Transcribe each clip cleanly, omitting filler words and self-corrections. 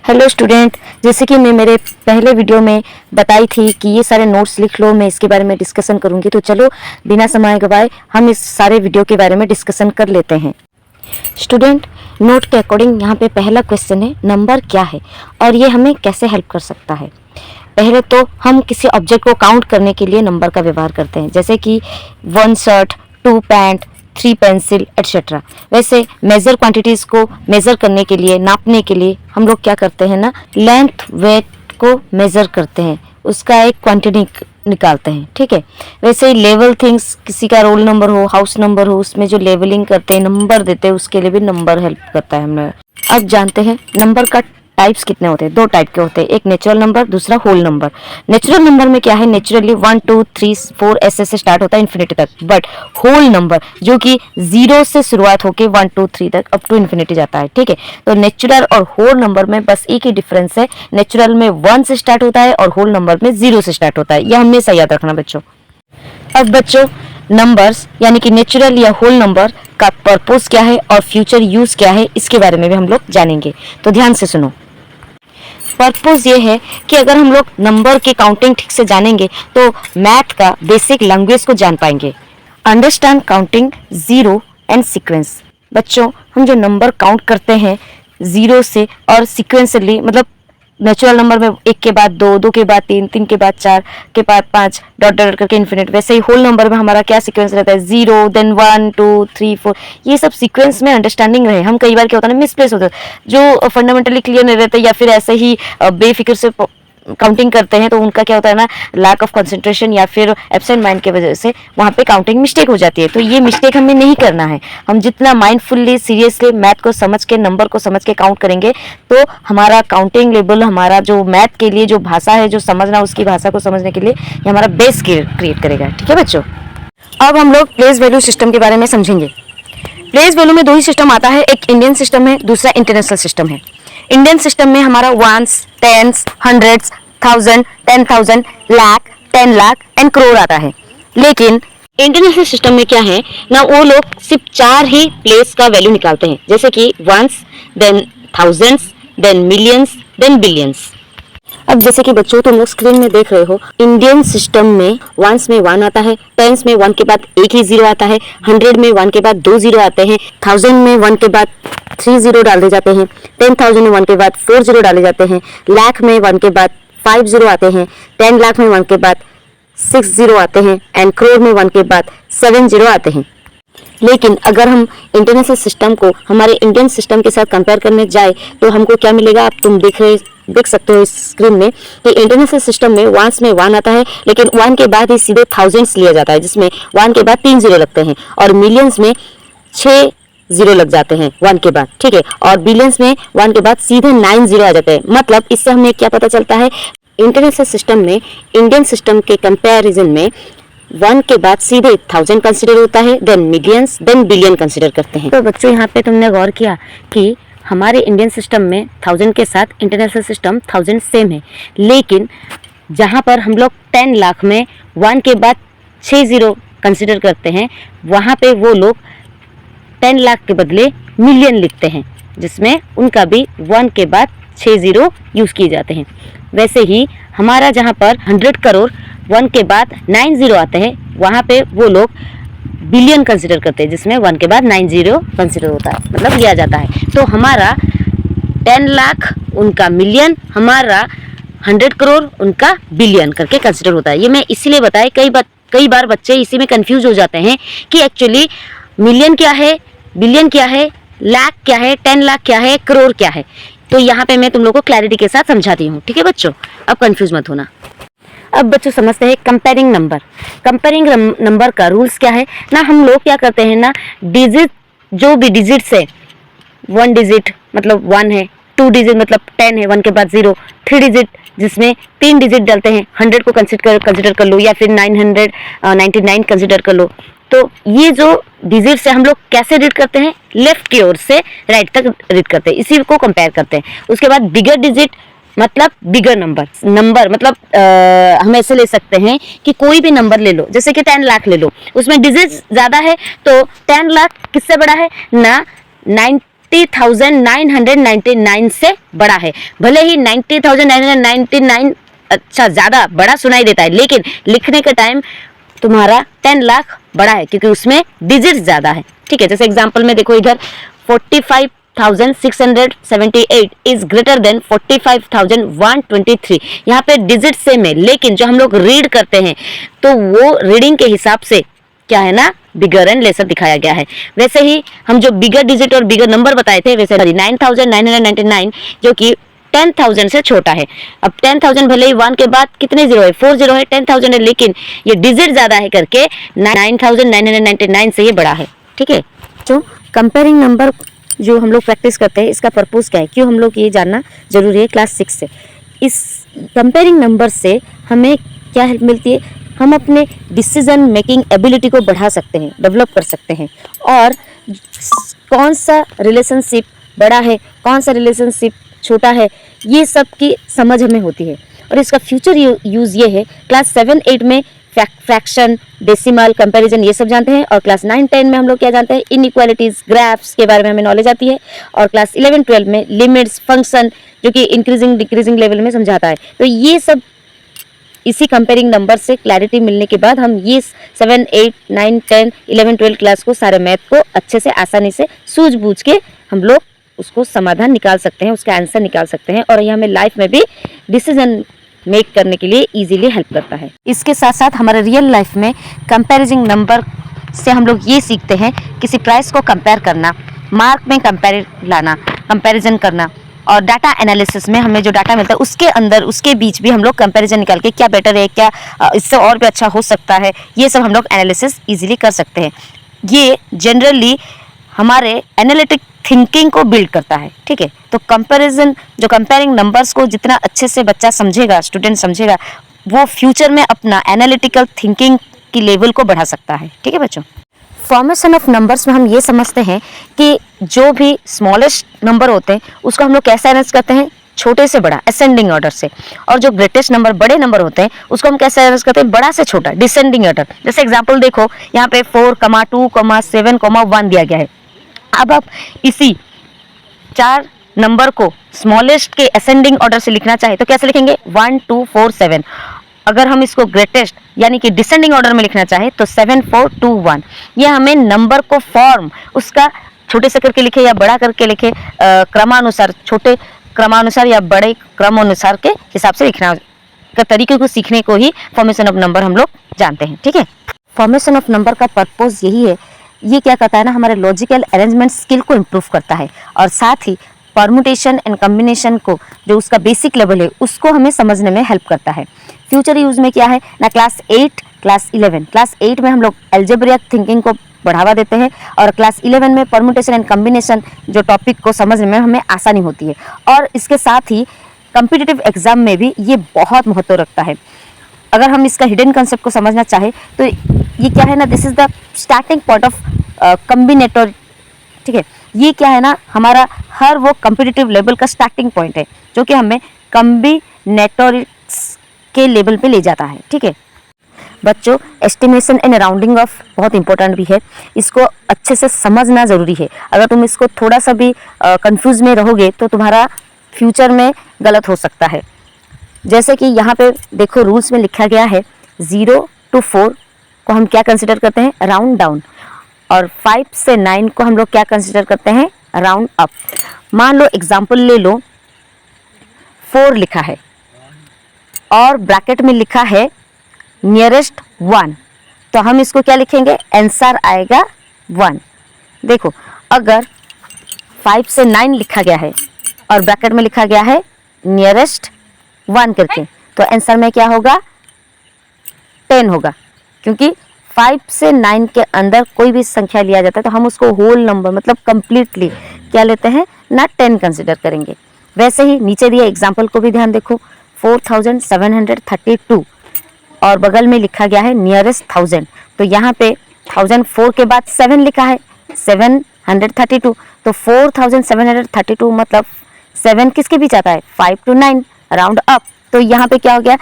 Hello student, जैसे कि मैं मेरे पहले वीडियो में बताई थी कि ये सारे नोट्स लिख लो, मैं इसके बारे में डिस्कशन करूंगी। तो चलो बिना समय गवाए हम इस सारे वीडियो के बारे में डिस्कशन कर लेते हैं। स्टूडेंट, नोट के अकॉर्डिंग यहाँ पे पहला क्वेश्चन है, नंबर क्या है और ये हमें कैसे हेल्प कर सकता है। पहले तो हम किसी ऑब्जेक्ट को काउंट करने के लिए नंबर का व्यवहार करते हैं, जैसे कि 1 शर्ट, 2 पैंट, 3 पेंसिल एटसेट्रा। वैसे मेजर क्वांटिटीज़ को मेज़र करने के लिए, नापने के लिए हम लोग क्या करते हैं ना, लेंथ वेट को मेज़र करते हैं, उसका एक क्वांटिटी निकालते हैं। ठीक है, वैसे ही लेवल थिंग्स, किसी का रोल नंबर हो, हाउस नंबर हो, उसमें जो लेवलिंग करते हैं, नंबर देते हैं, उसके लिए भी नंबर हेल्प करता है हमें। अब जानते हैं नंबर का टाइप्स कितने होते हैं। 2 टाइप के होते हैं, एक नेचुरल नंबर, दूसरा होल नंबर। नेचुरल नंबर में क्या है, नेचुरली 1 2 3 4 ऐसे से स्टार्ट होता है इन्फिनिटी तक। बट होल नंबर जो कि 0 से शुरुआत होके 1 2 3 तक अप टू इन्फिनिटी जाता है। ठीक है, तो नेचुरल और होल नंबर में बस एक ही डिफरेंस है, नेचुरल में 1 से स्टार्ट होता है और होल नंबर में 0 से स्टार्ट होता है। यह हमेशा याद रखना बच्चों। अब बच्चों, नंबर्स यानी कि नेचुरल या होल नंबर का पर्पस क्या है और फ्यूचर यूज क्या है, इसके बारे में भी हम लोग जानेंगे। तो ध्यान से सुनो। पर्पस ये है कि अगर हम लोग नंबर की काउंटिंग ठीक से जानेंगे तो मैथ का बेसिक लैंग्वेज को जान पाएंगे। Understand counting zero and sequence. बच्चों, हम जो नंबर काउंट करते हैं जीरो से और सीक्वेंसली, मतलब नेचुरल नंबर में 1 के बाद 2, 2 के बाद 3, 3 के बाद 4 के बाद 5 डॉट डॉट करके इन्फिनिट। वैसे ही होल नंबर में हमारा क्या सीक्वेंस रहता है, 0 देन 1 2 3 4। ये सब सीक्वेंस में अंडरस्टैंडिंग रहे। हम कई बार क्या होता है ना, मिसप्लेस होता है, जो फंडामेंटली क्लियर नहीं रहते या फिर ऐसे ही बेफिक्र से काउंटिंग करते हैं, तो उनका क्या होता है ना, लैक ऑफ कंसंट्रेशन या फिर एब्सेंट माइंड की वजह से वहाँ पे काउंटिंग मिस्टेक हो जाती है। तो ये मिस्टेक हमें नहीं करना है। हम जितना माइंडफुली, सीरियसली मैथ को समझ के, नंबर को समझ के काउंट करेंगे तो हमारा काउंटिंग लेवल, हमारा जो मैथ के लिए जो भाषा है, जो समझना, उसकी भाषा को समझने के लिए ये हमारा बेस क्रिएट करेगा। ठीक है बच्चों, अब हम लोग प्लेस वैल्यू सिस्टम के बारे में समझेंगे। प्लेस वैल्यू में 2 ही सिस्टम आता है, एक इंडियन सिस्टम है, दूसरा इंटरनेशनल सिस्टम है। इंडियन सिस्टम में हमारा ones, tens, hundreds, 1000, 10,000, lakh, 10 lakh and crore आता है। लेकिन इंटरनेशनल सिस्टम में क्या है ना, वो लोग सिर्फ 4 ही प्लेस का वैल्यू निकालते हैं, जैसे कि ones, then thousands, then millions, then billions. अब जैसे कि बच्चों तुम लोग स्क्रीन में देख रहे हो, इंडियन सिस्टम में वंस में 1 आता है, टेंस में 1 के बाद एक ही 0 आता है, 100 में 1 के बाद 2 0 आते हैं, 1000 में 1 के बाद 3 0 डाले जाते हैं, 10,000 में 1 के बाद 4 0 डाले जाते हैं, लाख में 1 के बाद 5 0 आते हैं, 10 लाख में 1 के बाद 6 0 आते हैं एंड करोड़ में 1 के बाद 7 0 आते हैं। लेकिन अगर हम इंटरनेशनल सिस्टम को हमारे इंडियन सिस्टम के साथ कंपेयर करने जाए तो हमको क्या मिलेगा, आप तुम देख सकते हो इस स्क्रीन में कि इंटरनेशनल सिस्टम में वंस में 1 आता है, लेकिन 1 के बाद ही सीधे थाउजेंड्स लिया जाता है, जिसमें 1 के बाद 3 0 लगते हैं, और मिलियंस में 6 0 लग जाते हैं 1 के बाद। ठीक है, और बिलियंस में 1 के बाद सीधे 9 0 आ जाते हैं। मतलब इससे हमें क्या पता चलता है, इंटरनेशनल सिस्टम में इंडियन सिस्टम के कंपैरिजन में 1 के बाद सीधे 1000 कंसिडर होता है, then millions, then billion consider करते हैं। तो बच्चों, यहाँ पे तुमने गौर किया कि हमारे इंडियन सिस्टम में 1000 के साथ इंटरनेशनल सिस्टम 1000 सेम है, लेकिन जहाँ पर हम लोग 10 लाख में 1 के बाद 6 0 कंसिडर करते हैं, वहाँ पे वो लोग 10 लाख के बदले मिलियन लिखते हैं, जिसमें उनका भी 1 के बाद 6 0 यूज़ किए जाते हैं। वैसे ही हमारा जहाँ पर 100 करोड़ 1 के बाद 9 0 आते हैं, वहाँ पे वो लोग बिलियन कंसिडर करते हैं, जिसमें 1 के बाद 9 0 कंसिडर होता है, मतलब लिया जाता है। तो हमारा 10 लाख उनका मिलियन, हमारा 100 करोड़ उनका बिलियन करके कंसिडर होता है। ये मैं इसीलिए बताया, कई बार बच्चे इसी में कंफ्यूज हो जाते हैं कि एक्चुअली मिलियन क्या है, बिलियन क्या है, लाख क्या है, 10 लाख क्या है, करोड़ क्या है। तो यहाँ पे मैं तुम लोगों को क्लैरिटी के साथ समझाती हूँ। ठीक है बच्चों, अब कंफ्यूज मत होना। अब बच्चों समझते हैं कंपेयरिंग नंबर। कंपेयरिंग नंबर का रूल्स क्या है ना, हम लोग क्या करते हैं ना, डिजिट, जो भी डिजिट्स है, 1 डिजिट मतलब 1 है, 2 डिजिट मतलब 10 है, 1 के बाद 0, 3 डिजिट जिसमें 3 डिजिट डालते हैं, 100 को कंसिडर कर लो या फिर 999 कंसिडर कर लो। तो ये जो डिजिट से हम लोग कैसे रीड करते हैं, लेफ्ट की ओर से राइट तक रीड करते हैं, इसी को कंपेयर करते हैं। उसके बाद बिगर डिजिट मतलब बिगर नंबर मतलब हम ऐसे ले सकते हैं कि कोई भी नंबर ले लो, जैसे कि 10 लाख ले लो, उसमें डिजिट ज़्यादा है तो 10 लाख किससे बड़ा है ना, 90,999 से बड़ा है। भले ही 90,999 अच्छा ज़्यादा बड़ा सुनाई देता है, लेकिन लिखने के टाइम तुम्हारा 10 लाख बड़ा है, क्योंकि उसमें डिजिट ज़्यादा है। ठीक है, जैसे एग्जाम्पल में देखो इधर 45,678 इज ग्रेटर देन 45,123। यहाँ पे डिजिट सेम है, लेकिन जो हम लोग रीड करते हैं तो वो रीडिंग के हिसाब से क्या है ना, बिगर एंड लेसर दिखाया गया है। वैसे ही हम जो बिगर डिजिट और बिगर नंबर बताए थे, वैसे 9,999 जो कि 10,000 से छोटा है। अब 10,000 भले ही 1 के बाद कितने जीरो है, 4 जीरो है, 10,000 है, लेकिन ये डिजिट ज़्यादा है करके 9,999 से ये बड़ा है। ठीक है, जो कंपेयरिंग नंबर जो हम लोग प्रैक्टिस करते हैं, इसका पर्पस क्या है, क्यों हम लोग ये जानना जरूरी है क्लास 6 से। इस कंपेयरिंग नंबर से हमें क्या हेल्प मिलती है, हम अपने डिसीजन मेकिंग एबिलिटी को बढ़ा सकते हैं, डेवलप कर सकते हैं, और कौन सा रिलेशनशिप बड़ा है, कौन सा रिलेशनशिप छोटा है, ये सब की समझ हमें होती है। और इसका फ्यूचर यूज़ ये है, क्लास 7-8 में फ्रैक्शन, डेसिमल, कंपैरिजन ये सब जानते हैं, और क्लास 9-10 में हम लोग क्या जानते हैं, इनइक्वालिटीज़, ग्राफ्स के बारे में हमें नॉलेज आती है, और क्लास 11-12 में लिमिट्स, फंक्शन जो कि इंक्रीजिंग डिक्रीजिंग लेवल में समझाता है। तो ये सब इसी कंपेयरिंग नंबर से क्लैरिटी मिलने के बाद हम ये 7, 8, 9, 10, 11, 12 क्लास को सारे मैथ को अच्छे से आसानी से सूझबूझ के हम लोग उसको समाधान निकाल सकते हैं, उसका आंसर निकाल सकते हैं, और ये हमें लाइफ में भी डिसीजन मेक करने के लिए इजीली हेल्प करता है। इसके साथ साथ हमारे रियल लाइफ में कंपैरिजन नंबर से हम लोग ये सीखते हैं, किसी प्राइस को कंपेयर करना, मार्क में कंपैरिजन करना, और डाटा एनालिसिस में हमें जो डाटा मिलता है उसके अंदर उसके बीच भी हम लोग कंपैरिजन निकाल के क्या बेटर है, क्या इससे और भी अच्छा हो सकता है, ये सब हम लोग एनालिसिस इजीली कर सकते हैं। ये जनरली हमारे एनालिटिक थिंकिंग को बिल्ड करता है। ठीक है, तो कंपैरिजन जो कंपेयरिंग नंबर्स को जितना अच्छे से बच्चा समझेगा, स्टूडेंट समझेगा, वो फ्यूचर में अपना एनालिटिकल थिंकिंग की लेवल को बढ़ा सकता है। ठीक है बच्चों, फॉर्मेशन ऑफ नंबर्स में हम ये समझते हैं कि जो भी स्मॉलेस्ट नंबर होते हैं उसको हम लोग कैसे अरेंज करते हैं, छोटे से बड़ा असेंडिंग ऑर्डर से, और जो ग्रेटेस्ट नंबर बड़े नंबर होते हैं उसको हम कैसे अरेंज करते हैं, बड़ा से छोटा डिसेंडिंग ऑर्डर। जैसे एग्जांपल देखो यहाँ पे 4, 2, 7, 1 दिया गया है। अब आप इसी 4 नंबर को स्मॉलेस्ट के असेंडिंग ऑर्डर से लिखना चाहे तो कैसे लिखेंगे, 1, 2, 4, 7। अगर हम इसको ग्रेटेस्ट यानी कि डिसेंडिंग ऑर्डर में लिखना चाहे तो 7, 4, 2, 1। ये हमें नंबर को फॉर्म उसका छोटे से करके लिखे या बड़ा करके लिखे, क्रमानुसार, छोटे क्रमानुसार या बड़े क्रमानुसार के हिसाब से लिखना का तरीके को सीखने को ही फॉर्मेशन ऑफ नंबर हम लोग जानते हैं। ठीक है, फॉर्मेशन ऑफ नंबर का पर्पस यही है, ये क्या करता है ना, हमारे लॉजिकल अरेंजमेंट स्किल को इम्प्रूव करता है, और साथ ही परमुटेशन एंड कम्बिनेशन को जो उसका बेसिक लेवल है उसको हमें समझने में हेल्प करता है। फ्यूचर यूज में क्या है ना, क्लास 8, क्लास 11, क्लास 8 में हम लोग अलजेब्रिक थिंकिंग को बढ़ावा देते हैं, और क्लास 11 में परमुटेशन एंड कम्बिनेशन जो टॉपिक को समझने में हमें आसानी होती है। और इसके साथ ही कॉम्पिटिटिव एग्जाम में भी ये बहुत महत्व रखता है। अगर हम इसका हिडन कंसेप्ट को समझना चाहे तो ये क्या है ना, this is the starting point of combinator. ठीक है, ये क्या है ना, हमारा हर वो कॉम्पिटिटिव लेवल का स्टार्टिंग पॉइंट है जो कि हमें कम्बिनेटोरिक्स के लेवल पे ले जाता है। ठीक है बच्चों, एस्टिमेशन एंड राउंडिंग ऑफ बहुत इंपॉर्टेंट भी है, इसको अच्छे से समझना ज़रूरी है। अगर तुम इसको थोड़ा सा भी कंफ्यूज में रहोगे तो तुम्हारा फ्यूचर में गलत हो सकता है। जैसे कि यहाँ पे देखो रूल्स में लिखा गया है 0 to 4 को हम क्या कंसिडर करते हैं, राउंड डाउन, और 5 से 9 को हम लोग क्या कंसिडर करते हैं, राउंड अप। मान लो एग्जाम्पल ले लो, 4 लिखा है और ब्रैकेट में लिखा है नियरेस्ट 1, तो हम इसको क्या लिखेंगे, आंसर आएगा 1। देखो अगर 5 से 9 लिखा गया है और ब्रैकेट में लिखा गया है नियरेस्ट 1 करके, तो आंसर में क्या होगा, 10 होगा, क्योंकि 5 से 9 के अंदर कोई भी संख्या लिया जाता है तो हम उसको होल नंबर मतलब कंप्लीटली क्या लेते हैं ना, 10 कंसिडर करेंगे। वैसे ही नीचे दिए एग्जाम्पल को भी ध्यान देखो, 4732 और बगल में लिखा गया है नियरेस्ट 1000, तो यहाँ पे 1004 के बाद 7 लिखा है, 732, तो 4732 मतलब 7 किसके बीच आता है, 5 to 9 राउंड अप। तो यहाँ पे क्या हो गया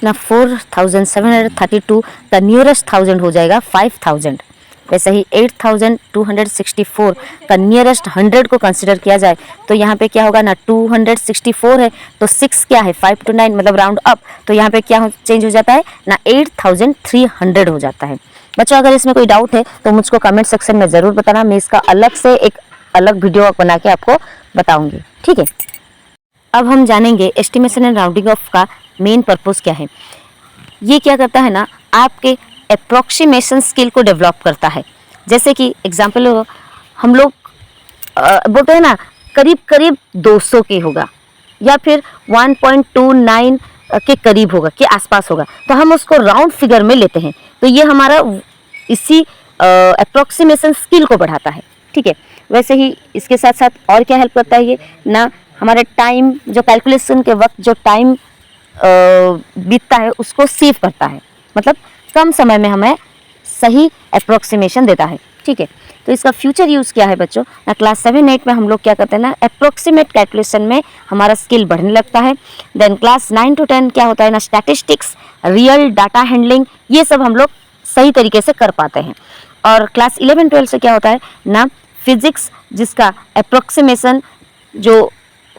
ना, 4732 का नियरेस्ट 1000 हो जाएगा 5000। वैसे ही 8264 का नियरेस्ट 100 को कंसिडर किया जाए तो यहाँ पे क्या होगा ना, 264 है तो 6 क्या है, 5 to 9 मतलब राउंड अप, तो यहाँ पे क्या चेंज हो जाता है ना, 8300 हो जाता है। बच्चों अगर इसमें कोई डाउट है तो मुझको कमेंट सेक्शन में ज़रूर बताना, मैं इसका अलग से एक अलग वीडियो बना के आपको बताऊंगी, ठीक है। अब हम जानेंगे एस्टिमेशन एंड राउंडिंग ऑफ का मेन पर्पस क्या है। ये क्या करता है ना, आपके अप्रोक्सीमेशन स्किल को डेवलप करता है। जैसे कि एग्जांपल हम लोग बोलते हैं ना करीब करीब 200 के होगा या फिर 1.29 के करीब होगा, के आसपास होगा, तो हम उसको राउंड फिगर में लेते हैं, तो ये हमारा इसी अप्रोक्सीमेशन स्किल को बढ़ाता है, ठीक है। वैसे ही इसके साथ साथ और क्या हेल्प करता है ये ना, हमारे टाइम जो कैलकुलेशन के वक्त जो टाइम बीतता है उसको सेव करता है, मतलब कम समय में हमें सही अप्रोक्सीमेशन देता है, ठीक है। तो इसका फ्यूचर यूज़ क्या है बच्चों ना, क्लास 7-8 में हम लोग क्या करते हैं ना, अप्रोक्सीमेट कैलकुलेशन में हमारा स्किल बढ़ने लगता है। देन क्लास 9 to 10 क्या होता है ना, स्टैटिस्टिक्स, रियल डाटा हैंडलिंग, ये सब हम लोग सही तरीके से कर पाते हैं। और क्लास 11-12 से क्या होता है ना, फिजिक्स, जिसका अप्रोक्सीमेशन जो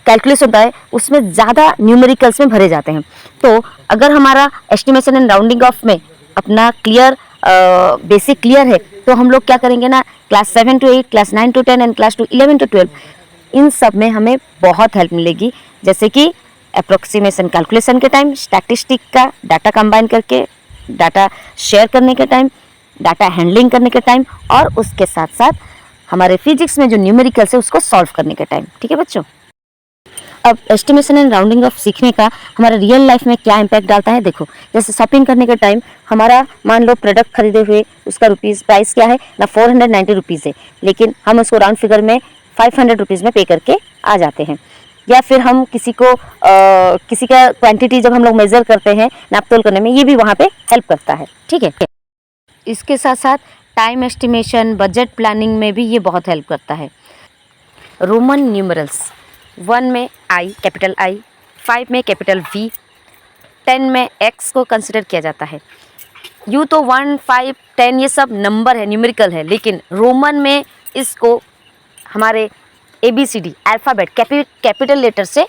कैलकुलेशन होता है उसमें ज़्यादा न्यूमेरिकल्स में भरे जाते हैं। तो अगर हमारा एस्टिमेशन एंड राउंडिंग ऑफ में अपना क्लियर बेसिक क्लियर है तो हम लोग क्या करेंगे ना, class 7 to 8, class 9 to 10 and class 11 to 12 इन सब में हमें बहुत हेल्प मिलेगी। जैसे कि अप्रोक्सीमेशन कैलकुलेशन के टाइम, स्टैटिस्टिक का डाटा कंबाइन करके डाटा शेयर करने के टाइम, डाटा हैंडलिंग करने के टाइम, और उसके साथ साथ हमारे फिजिक्स में जो न्यूमेरिकल्स है उसको सॉल्व करने के टाइम, ठीक है बच्चों। अब एस्टिमेशन एंड राउंडिंग ऑफ सीखने का हमारा रियल लाइफ में क्या इम्पैक्ट डालता है, देखो जैसे शॉपिंग करने के टाइम हमारा मान लो प्रोडक्ट खरीदे हुए उसका रुपीज़ प्राइस क्या है ना, 490 रुपीज़ है, लेकिन हम उसको राउंड फिगर में 500 रुपीज़ में पे करके आ जाते हैं। या फिर हम किसी को किसी का क्वांटिटी जब हम लोग मेज़र करते हैं नापतोल करने में, ये भी वहाँ पे हेल्प करता है, ठीक है। इसके साथ साथ टाइम एस्टिमेशन, बजट प्लानिंग में भी ये बहुत हेल्प करता है। रोमन न्यूमरल्स 1 में आई, कैपिटल आई, 5 में कैपिटल वी, 10 में एक्स को कंसिडर किया जाता है। यूँ तो 1, 5, 10 ये सब नंबर है, न्यूमेरिकल है, लेकिन रोमन में इसको हमारे ABCD अल्फ़ाबेट कैपिटल लेटर से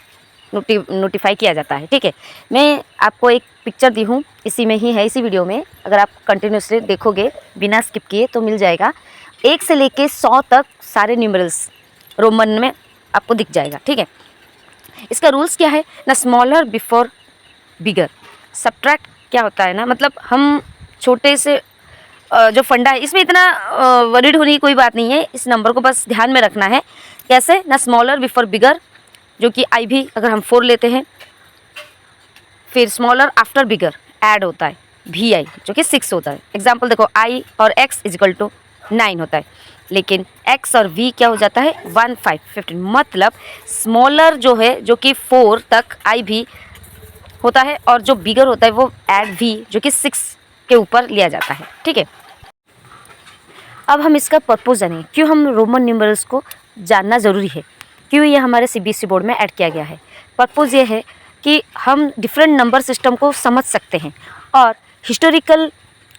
नोटिफाई किया जाता है, ठीक है। मैं आपको एक पिक्चर दी हूँ, इसी में ही है, इसी वीडियो में, अगर आप कंटिन्यूसली देखोगे बिना स्किप किए तो मिल जाएगा। 1 से लेके 100 तक सारे न्यूमरल्स रोमन में आपको दिख जाएगा, ठीक है। इसका रूल्स क्या है ना, स्मॉलर बिफोर बिगर। सब्ट्रैक्ट क्या होता है ना, मतलब हम छोटे से जो फंडा है इसमें इतना वरीड होने की कोई बात नहीं है, इस नंबर को बस ध्यान में रखना है। कैसे ना, स्मॉलर बिफोर बिगर, जो कि आई भी अगर हम 4 लेते हैं, फिर स्मॉलर आफ्टर बिगर ऐड होता है VI जो कि 6 होता है। एग्जाम्पल देखो, I और X इजिकल टू 9 होता है, लेकिन X और V क्या हो जाता है 1, 5, 15, मतलब स्मॉलर जो है जो कि 4 तक आई भी होता है, और जो बिगर होता है वो ऐड V जो कि 6 के ऊपर लिया जाता है, ठीक है। अब हम इसका पर्पस जानेंगे, क्यों हम रोमन न्यूमरल्स को जानना ज़रूरी है, क्यों ये हमारे CBSE बोर्ड में ऐड किया गया है। पर्पस ये है कि हम डिफरेंट नंबर सिस्टम को समझ सकते हैं, और हिस्टोरिकल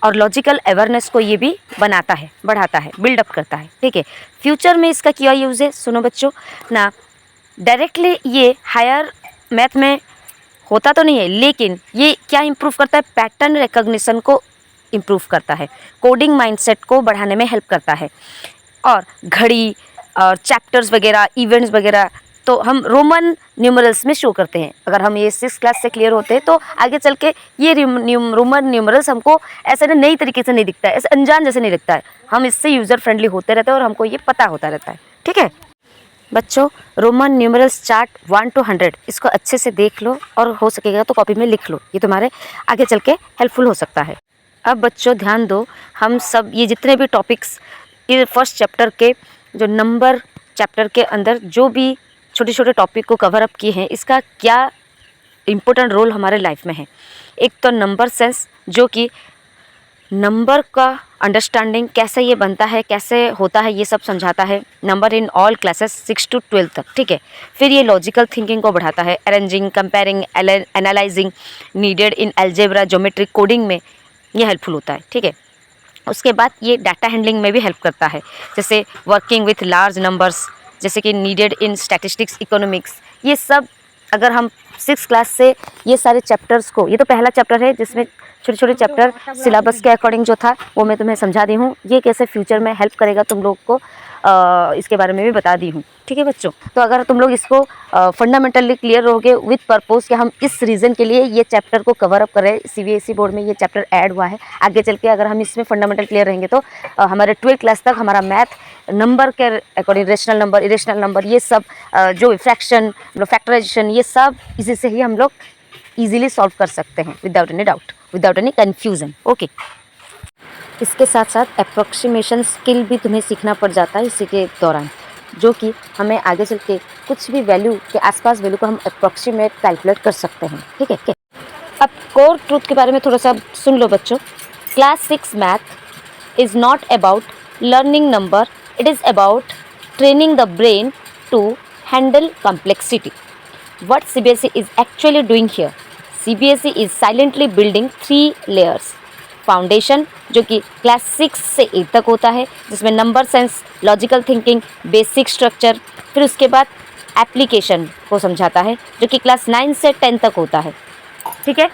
और लॉजिकल अवेयरनेस को ये भी बनाता है, बढ़ाता है, बिल्डअप करता है, ठीक है। फ्यूचर में इसका क्या यूज़ है, सुनो बच्चों ना, डायरेक्टली ये हायर मैथ में होता तो नहीं है, लेकिन ये क्या इम्प्रूव करता है, पैटर्न रिकॉग्निशन को इम्प्रूव करता है, कोडिंग माइंडसेट को बढ़ाने में हेल्प करता है, और घड़ी और चैप्टर्स वगैरह, इवेंट्स वगैरह तो हम रोमन न्यूमरल्स में शो करते हैं। अगर हम ये 6th क्लास से क्लियर होते हैं तो आगे चल के ये रोमन न्यूमरल्स हमको ऐसे ना नई तरीके से नहीं दिखता है, ऐसे अनजान जैसे नहीं दिखता है, हम इससे यूज़र फ्रेंडली होते रहते हैं और हमको ये पता होता रहता है, ठीक है। बच्चों रोमन न्यूमरल्स चार्ट 1 to 100 इसको अच्छे से देख लो, और हो सकेगा तो कॉपी में लिख लो, ये तुम्हारे आगे चल के हेल्पफुल हो सकता है। अब बच्चों ध्यान दो, हम सब ये जितने भी टॉपिक्स ये फर्स्ट चैप्टर के जो नंबर चैप्टर के अंदर जो भी छोटे छोटे टॉपिक को कवर अप किए हैं, इसका क्या इम्पोर्टेंट रोल हमारे लाइफ में है। एक तो नंबर सेंस, जो कि नंबर का अंडरस्टैंडिंग कैसे ये बनता है, कैसे होता है, ये सब समझाता है। Number in all classes 6 to 12 तक, ठीक है। फिर ये लॉजिकल थिंकिंग को बढ़ाता है, arranging, comparing, analysing needed in algebra, geometry, coding में ये हेल्पफुल होता है, ठीक है। उसके बाद ये डाटा हैंडलिंग में भी हेल्प करता है, जैसे वर्किंग विथ लार्ज नंबर्स, जैसे कि नीडेड इन स्टैटिस्टिक्स, इकोनॉमिक्स। ये सब अगर हम 6 क्लास से ये सारे चैप्टर्स को, ये तो पहला चैप्टर है जिसमें छोटे छोटे चैप्टर सिलेबस के अकॉर्डिंग जो था वो मैं तुम्हें समझा दी हूँ। ये कैसे फ्यूचर में हेल्प करेगा तुम लोग को इसके बारे में भी बता दी हूँ। ठीक है बच्चों, तो अगर तुम लोग इसको फंडामेंटली क्लियर रहोगे विथ पर्पस कि हम इस रीज़न के लिए ये चैप्टर को कवर अप करें, सीबीएसई बोर्ड में ये चैप्टर ऐड हुआ है, आगे चल के अगर हम इसमें फंडामेंटल क्लियर रहेंगे तो हमारे 12th क्लास तक हमारा मैथ नंबर के according, rational number, irrational number, ये सब जो फ्रैक्शन, फैक्टराइजेशन, ये सब इसी से ही हम लोग ईजिली सॉल्व कर सकते हैं without any doubt, without any confusion. Okay, इसके साथ साथ अप्रोक्सीमेशन स्किल भी तुम्हें सीखना पड़ जाता है इसी के दौरान, जो कि हमें आगे चल के कुछ भी वैल्यू के आसपास वैल्यू को हम अप्रोक्सीमेट कैलकुलेट कर सकते हैं। ठीक है, अब कोर ट्रूथ के बारे में थोड़ा सा सुन लो बच्चों। Class 6 math is not about learning number, it is about training the brain to handle complexity. What CBSE is actually doing here? CBSE is silently building 3 layers. Foundation, जो कि क्लास 6 से 8 तक होता है, जिसमें number sense, logical thinking, basic structure, फिर उसके बाद एप्लीकेशन को समझाता है, जो कि क्लास 9 से 10 तक होता है। ठीक है,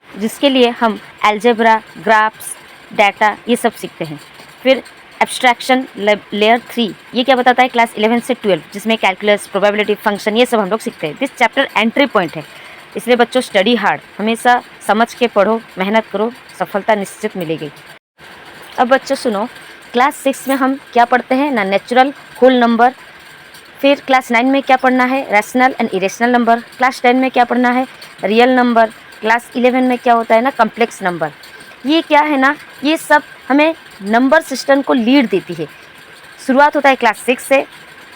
जिसके लिए हम अलजेब्रा, ग्राफ्स, डाटा, ये सब सीखते हैं। फिर एब्स्ट्रैक्शन लेयर 3, ये क्या बताता है, क्लास 11 से 12, जिसमें कैलकुलस, प्रोबेबिलिटी, फंक्शन, ये सब हम लोग सीखते हैं। दिस चैप्टर एंट्री पॉइंट है, इसलिए बच्चों स्टडी हार्ड, हमेशा समझ के पढ़ो, मेहनत करो, सफलता निश्चित मिलेगी। अब बच्चों सुनो, क्लास 6 में हम क्या पढ़ते हैं ना, नेचुरल, होल नंबर। फिर क्लास 9 में क्या पढ़ना है, rational and irrational number. Class 10 में क्या पढ़ना है, रियल नंबर। क्लास 11 में क्या होता है ना, कम्प्लेक्स नंबर। ये क्या है ना, ये सब हमें नंबर सिस्टम को लीड देती है। शुरुआत होता है क्लास 6 से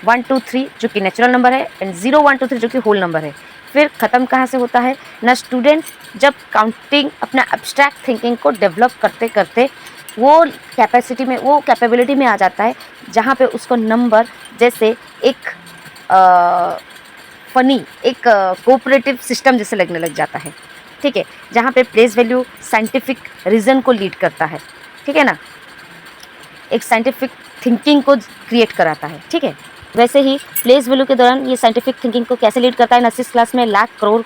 1 2 3 जो कि नेचुरल नंबर है, एंड 0 1 2 3 जो कि होल नंबर है। फिर ख़त्म कहाँ से होता है ना, स्टूडेंट जब काउंटिंग, अपना एब्स्ट्रैक्ट थिंकिंग को डेवलप करते करते वो कैपेसिटी में, वो कैपेबिलिटी में आ जाता है, जहाँ पे उसको नंबर जैसे एक फनी, एक कोऑपरेटिव सिस्टम जैसे लगने लग जाता है। ठीक है, जहाँ पे प्लेस वैल्यू साइंटिफिक रीज़न को लीड करता है। ठीक है ना, एक साइंटिफिक थिंकिंग को क्रिएट कराता है। ठीक है, वैसे ही प्लेस वैल्यू के दौरान ये साइंटिफिक थिंकिंग को कैसे लीड करता है ना, 6 क्लास में लाख करोड़,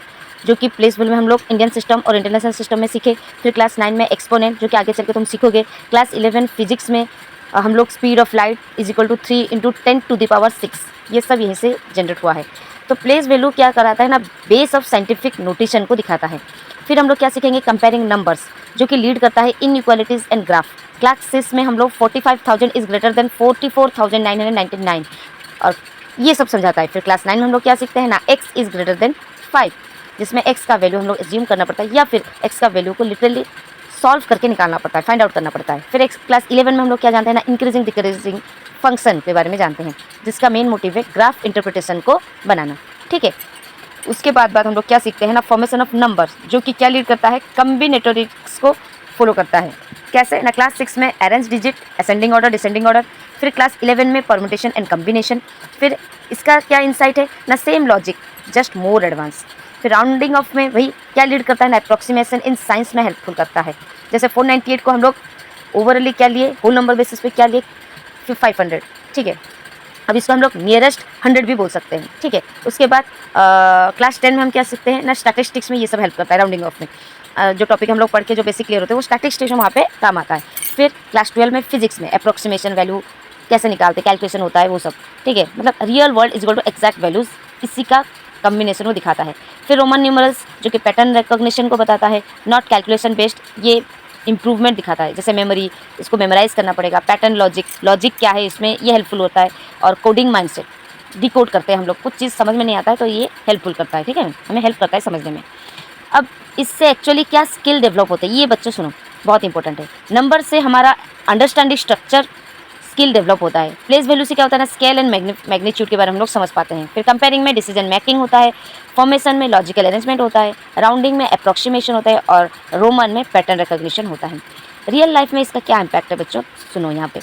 जो कि प्लेस वैल्यू में हम लोग इंडियन सिस्टम और इंटरनेशनल सिस्टम में सीखे। फिर क्लास 9 में एक्सपोनेंट, जो कि आगे चल के तुम सीखोगे। क्लास 11 फिजिक्स में हम लोग speed of light is equal to 3 × 10⁶, ये सब यहीं से जनरेट हुआ है। तो प्लेस वैल्यू क्या कराता है ना, बेस ऑफ साइंटिफिक नोटेशन को दिखाता है। फिर हम लोग क्या सीखेंगे, कंपेयरिंग नंबर्स, जो कि लीड करता है इनइक्वालिटीज़ एंड ग्राफ। क्लास 6 में हम लोग 45,000 इज़ ग्रेटर देन 44,999 और ये सब समझाता है। फिर क्लास 9 में हम लोग क्या सीखते हैं ना, x इज़ ग्रेटर देन 5, जिसमें x का वैल्यू हम लोग एज्यूम करना पड़ता है, या फिर x का वैल्यू को लिटरली सॉल्व करके निकालना पड़ता है, फाइंड आउट करना पड़ता है। फिर क्लास 11 में हम लोग क्या जानते हैं ना, इंक्रीजिंग डिक्रीजिंग फंक्शन के बारे में जानते हैं, जिसका मेन मोटिव है ग्राफ इंटरप्रिटेशन को बनाना। ठीक है, उसके बाद हम लोग क्या सीखते हैं ना, फॉर्मेशन ऑफ नंबर्स, जो कि क्या लीड करता है, कम्बिनेटोरिक्स को फॉलो करता है। कैसे ना, क्लास 6 में arrange digit, ascending order, descending order. फिर क्लास 11 में परम्यूटेशन एंड कम्बिनेशन। फिर इसका क्या इंसाइट है ना, same logic just more advance. फिर राउंडिंग ऑफ में वही क्या लीड करता है ना, अप्रॉक्सीमेशन इन साइंस में हेल्पफुल करता है। जैसे 498 को हम लोग ओवरऑली क्या लिए, होल नंबर बेसिस पे क्या लिए, 500। ठीक है, अब इसको हम लोग नियरेस्ट 100 भी बोल सकते हैं। ठीक है, उसके बाद क्लास 10 में हम क्या सीखते हैं ना, स्टैटिस्टिक्स में ये सब हेल्प करता है, राउंडिंग ऑफ में जो टॉपिक हम लोग पढ़ के जो बेसिक क्लियर होते हैं वो स्टैटिस्टिक्स में वहाँ पे काम आता है। फिर क्लास 12 में फिजिक्स में अप्रॉक्सीमेशन वैल्यू कैसे निकालते, कैलकुलेशन होता है वो सब। ठीक है, मतलब real world is equal to exact values, इसी का कम्बिनेशन वो दिखाता है। फिर रोमन न्यूमरल्स, जो कि पैटर्न रिकॉग्निशन को बताता है, नॉट कैलकुलेशन बेस्ड, ये इंप्रूवमेंट दिखाता है, जैसे मेमोरी, इसको मेमोराइज करना पड़ेगा। पैटर्न लॉजिक क्या है इसमें, ये हेल्पफुल होता है। और कोडिंग माइंडसेट, डिकोड करते हैं हम लोग, कुछ चीज़ समझ में नहीं आता है तो ये हेल्पफुल करता है। ठीक है, हमें हेल्प करता है समझने में। अब इससे एक्चुअली क्या स्किल डेवलप होते हैं, ये बच्चों सुनो, बहुत इंपॉर्टेंट है। नंबर से हमारा अंडरस्टैंडिंग स्ट्रक्चर स्किल डेवलप होता है। प्लेस वैल्यू से क्या होता है ना, स्केल एंड मैग्नीट्यूड के बारे में हम लोग समझ पाते हैं। फिर कंपेयरिंग में डिसीजन मेकिंग होता है, फॉर्मेशन में लॉजिकल अरेंजमेंट होता है, राउंडिंग में अप्रॉक्सीमेशन होता है, और रोमन में पैटर्न रिकॉग्निशन होता है। रियल लाइफ में इसका क्या इम्पैक्ट है बच्चों, सुनो यहाँ पे,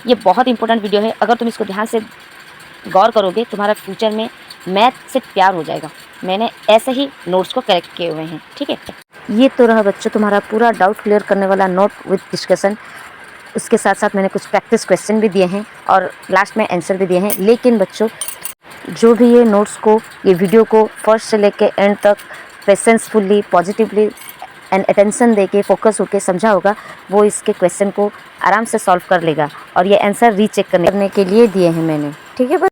ये बहुत इंपॉर्टेंट वीडियो है। अगर तुम इसको ध्यान से गौर करोगे, तुम्हारा फ्यूचर में मैथ से प्यार हो जाएगा। मैंने ऐसे ही नोट्स को कलेक्ट किए हुए हैं। ठीक है, ये तो रहा बच्चों तुम्हारा पूरा डाउट क्लियर करने वाला नोट विद डिस्कशन। उसके साथ साथ मैंने कुछ प्रैक्टिस क्वेश्चन भी दिए हैं और लास्ट में आंसर भी दिए हैं। लेकिन बच्चों, जो भी ये नोट्स को, ये वीडियो को फर्स्ट से लेके एंड तक पेशेंसफुली, पॉजिटिवली एंड अटेंशन दे के, फोकस होकर समझा होगा, वो इसके क्वेश्चन को आराम से सॉल्व कर लेगा। और ये आंसर रीचेक करने के लिए दिए हैं मैंने, ठीक है।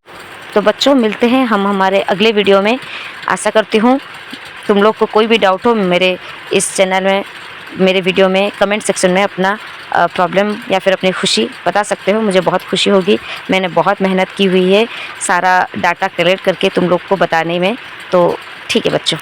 तो बच्चों, मिलते हैं हम हमारे अगले वीडियो में। आशा करती हूँ तुम लोग को कोई भी डाउट हो मेरे इस चैनल में, मेरे वीडियो में कमेंट सेक्शन में अपना प्रॉब्लम या फिर अपनी खुशी बता सकते हो। मुझे बहुत खुशी होगी। मैंने बहुत मेहनत की हुई है सारा डाटा कलेक्ट करके तुम लोग को बताने में। तो ठीक है बच्चों।